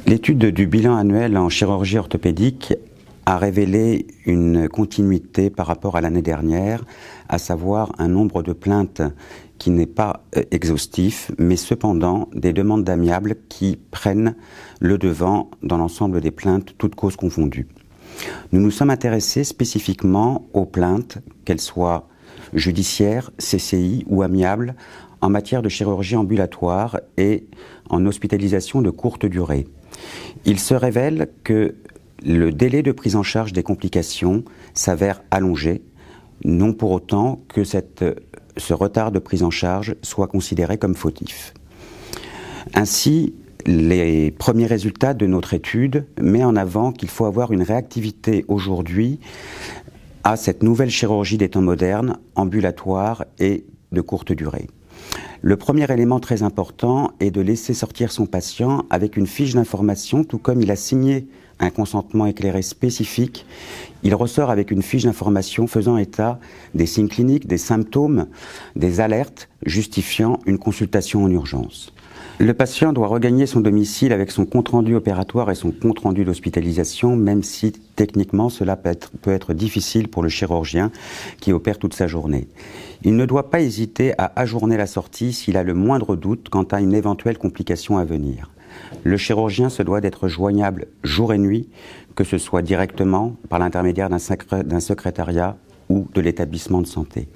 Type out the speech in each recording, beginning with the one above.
L'étude du bilan annuel en chirurgie orthopédique a révélé une continuité par rapport à l'année dernière, à savoir un nombre de plaintes qui n'est pas exhaustif, mais cependant des demandes d'amiable qui prennent le devant dans l'ensemble des plaintes, toutes causes confondues. Nous nous sommes intéressés spécifiquement aux plaintes, qu'elles soient judiciaires, CCI ou amiables, en matière de chirurgie ambulatoire et en hospitalisation de courte durée. Il se révèle que le délai de prise en charge des complications s'avère allongé, non pour autant que ce retard de prise en charge soit considéré comme fautif. Ainsi, les premiers résultats de notre étude mettent en avant qu'il faut avoir une réactivité aujourd'hui à cette nouvelle chirurgie des temps modernes, ambulatoire et de courte durée. Le premier élément très important est de laisser sortir son patient avec une fiche d'information, tout comme il a signé un consentement éclairé spécifique. Il ressort avec une fiche d'information faisant état des signes cliniques, des symptômes, des alertes justifiant une consultation en urgence. Le patient doit regagner son domicile avec son compte-rendu opératoire et son compte-rendu d'hospitalisation, même si techniquement cela peut être difficile pour le chirurgien qui opère toute sa journée. Il ne doit pas hésiter à ajourner la sortie s'il a le moindre doute quant à une éventuelle complication à venir. Le chirurgien se doit d'être joignable jour et nuit, que ce soit directement par l'intermédiaire d'un secrétariat ou de l'établissement de santé.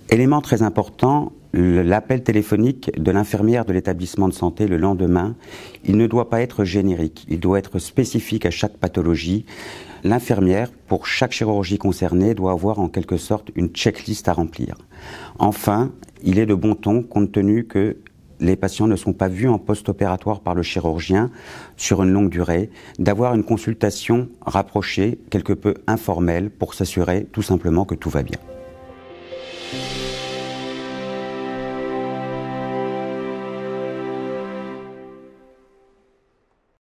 Élément très important, l'appel téléphonique de l'infirmière de l'établissement de santé le lendemain, il ne doit pas être générique, il doit être spécifique à chaque pathologie. L'infirmière, pour chaque chirurgie concernée, doit avoir en quelque sorte une checklist à remplir. Enfin, il est de bon ton, compte tenu que les patients ne sont pas vus en post-opératoire par le chirurgien sur une longue durée, d'avoir une consultation rapprochée, quelque peu informelle, pour s'assurer tout simplement que tout va bien.